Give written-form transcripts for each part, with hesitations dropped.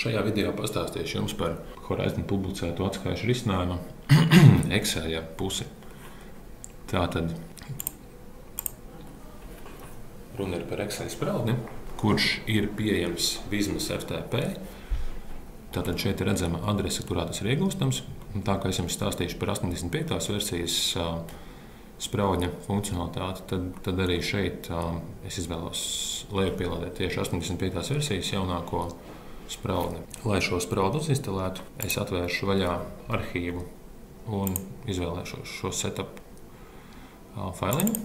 Šajā video pastāstīšu jums par Horizon publicēto atskaišu risinājumu Excel pusi. Tātad runa ir par Excel spraudni, kurš ir pieejams Business FTP. Tātad šeit ir redzama adrese, kurā tas ir iegūstams. Un tā kā es jums stāstīšu par 85. versijas spraudņa funkcionalitāti, tad arī šeit es izvēlos lejupielādēt tieši 85. versijas jaunāko spraudni. Lai šo spraudni uzinstalētu, es atvēršu vaļā arhīvu un izvēlēšos šo setup failiņu.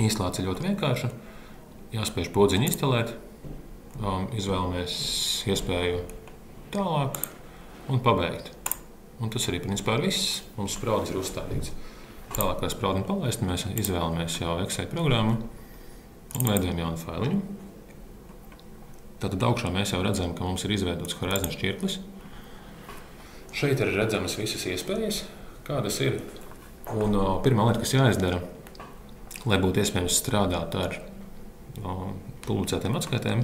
Instalācija ļoti vienkārša. Jāspiež podziņu instalēt. Izvēlamies iespēju tālāk un pabeigt. Un tas arī principā ir viss. Mums spraudnis ir uzstādīts. Tālāk, kā spraudni palaist, mēs izvēlamies jau Excel programmu un veidojam jaunu failiņu. Tātad augšā mēs jau redzam, ka mums ir izveidots Horizon šķirklis. Šeit ir redzamas visas iespējas, kādas ir. Un pirmā lieta, kas jāizdara, lai būtu iespējams strādāt ar publicētiem atskaitēm,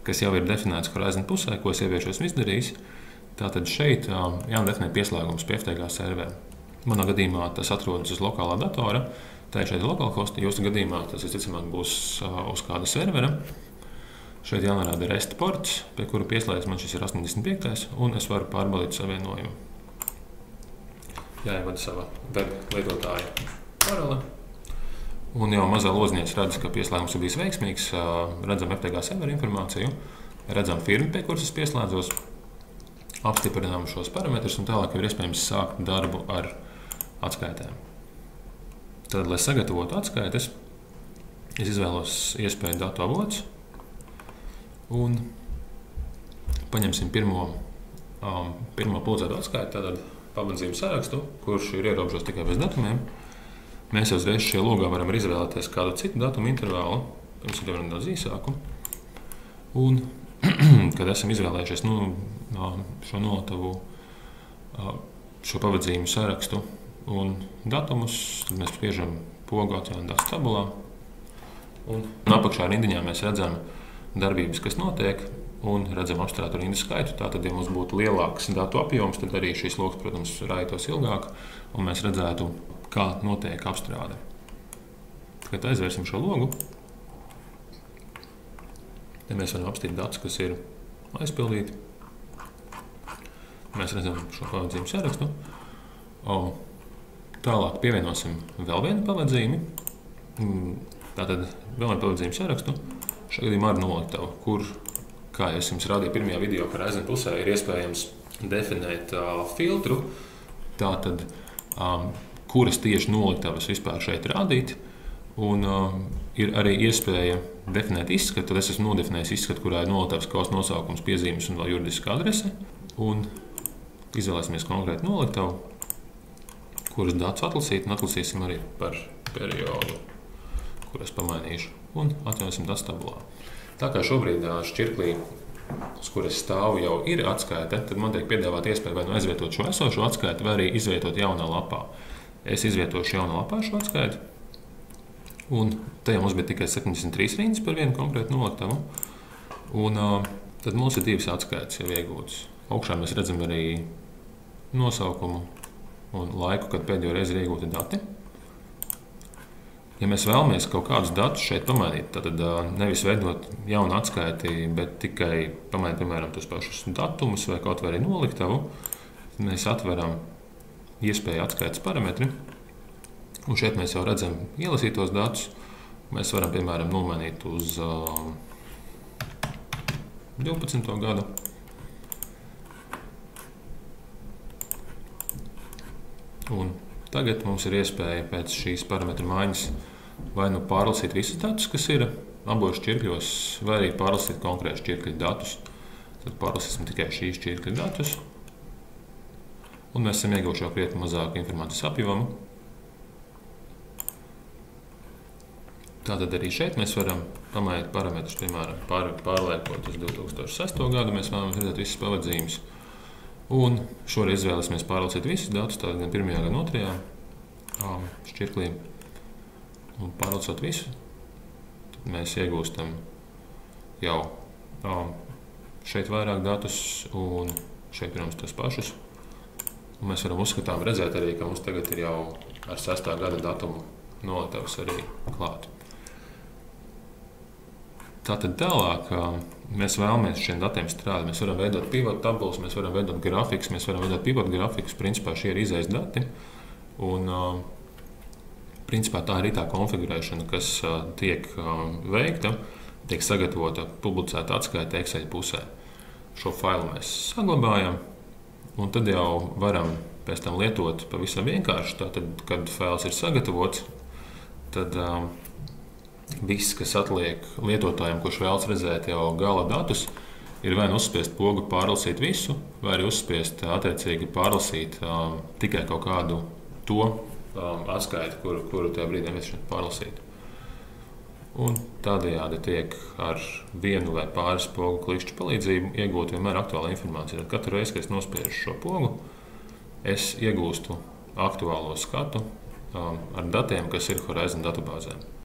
kas jau ir definēts Horizon pusē, ko es iepriekš esmu izdarījis. Tātad šeit jādefinē pieslēgums pie FTG servera. Manā gadījumā tas atrodas uz lokālā datora, tā ir šeit localhost. Jūsu gadījumā tas visticamāk būs uz kāda servera. Šeit jānorāda REST ports, pie kura pieslēdzas man šis ir 85. un es varu pārbaudīt savienojumu. Jāievada sava web lietotāja parole. Un jau mazā lozniece redz, ka pieslēgums ir bijis veiksmīgs. Redzam FTG servera informāciju, redzam firmu, pie kuras es pieslēdzos, apstiprinām šos parametrus un tālāk ir iespējams sākt darbu ar atskaitēm. Tad, lai sagatavotu atskaites, es izvēlos iespēju datu avots un paņemsim pirmo publicēto atskaiti, tātad pavadzījumu sarakstu, kurš ir ierobežots tikai bez datumiem. Mēs jau uzreiz šajā logā varam izvēlēties kādu citu datumu intervālu, pirms ir nedaudz īsāku. Un, kad esam izvēlējušies šo nolatavu, šo pavadzījumu sarakstu un datumus, tad mēs spiežam pogu atjaunotās tabulā. Un apakšā rindiņā mēs redzam darbības, kas notiek, un redzam apstrātu rindu skaitu. Tātad, ja mums būtu lielāks datu apjoms, tad arī šīs loks, protams, raitos ilgāk, un mēs redzētu, kā notiek apstrāde. Tagad aizvērsim šo logu. Te mēs varam apstīt datus, kas ir aizpildīti. Mēs redzam šo pavadzījumu sarakstu. Tālāk pievienosim vēl vienu pavadzījumu. Tātad vēl vienu pavadzījumu sarakstu. Šajā gadījumā ar noliktavu, kur, kā es jums rādīju pirmajā video, Horizon pusē ir iespējams definēt filtru, tātad, kuras tieši noliktavas vispār šeit rādīt, un ir arī iespēja definēt izskatu. Tad es esmu nodefinējis izskatu, kurā ir noliktavas kaut kāds nosaukums, piezīmes un vēl juridiska adrese, un izvēlēsimies konkrētu noliktavu, kuras datus atlasīt, un atlasīsim arī par periodu, kur es pamainīšu, un atjaunosim datus tabulā. Tā kā šobrīd šķirklī, uz kuras stāvu, jau ir atskaite, tad man tiek piedāvāt iespēju vai nu aizvietot šo esošo atskaiti, vai arī izvietot jaunā lapā. Es izvietošu jaunā lapā šo atskaiti, un tajā mums bija tikai 73 rindas par vienu konkrētu noliktavu, un tad mums ir divas atskaites jau iegūtas. Augšā mēs redzam arī nosaukumu un laiku, kad pēdējo reizi ir iegūti dati. Ja mēs vēlamies kaut kādus datus šeit pamainīt, tad nevis veidot jaunu atskaiti, bet tikai pamainīt, piemēram, tos pašus datumus vai kaut vai arī noliktavu, tad mēs atveram iespēju atskaites parametri. Un šeit mēs jau redzam ielasītos datus. Mēs varam, piemēram, nomainīt uz 12. gadu. Un tagad mums ir iespēja pēc šīs parametru maiņas vai nu pārlasīt visus datus, kas ir abos šķirkļos, vai arī pārlasīt konkrētu šķirkļu datus. Tad pārlasīsim tikai šīs šķirkļu datus. Un mēs esam ieguvuši jau krietni mazāku informācijas apjomu. Tātad arī šeit mēs varam pamainīt parametrus, piemēram, pārliekot uz 2006. gadu. Mēs vēlamies redzēt visas pavadzījumus. Un šoreiz izvēlēsimies pārlasīt visus datus, tātad gan pirmajā, gan otrajā šķirklī. Un pārlasot visu, tad mēs iegūstam jau Šeit vairāk datus un šeit, protams, tos pašus. Un mēs varam uzskatām redzēt arī, ka mums tagad ir jau ar 6. gada datumu nolatavas arī klāt. Tātad tālāk mēs vēlamies šiem datiem strādāt. Mēs varam veidot pivot tabulas, mēs varam veidot grafikas, mēs varam veidot pivot grafikas. Principā šie ir izējas dati. Un principā tā ir tā konfigurēšana, kas tiek veikta, tiek sagatavota, publicēta atskaite Excel pusē. Šo failu mēs saglabājam, un tad jau varam pēc tam lietot pavisam vienkārši. Tātad, kad fails ir sagatavots, tad viss, kas atliek lietotājiem, kurš vēlas redzēt jau gala datus, ir vai nu uzspiest pogu pārlasīt visu, vai arī uzspiest attiecīgi pārlasīt tikai kaut kādu to atskaiti, kuru tajā brīdī mēs šeit pārlasīt. Un tādējādi tiek ar vienu vai pāris pogu klikšķu palīdzību iegūt vienmēr aktuāla informācija. Tad katru reizi, kad es nospiežu šo pogu, es iegūstu aktuālo skatu ar datiem, kas ir Horizon datubāzēm.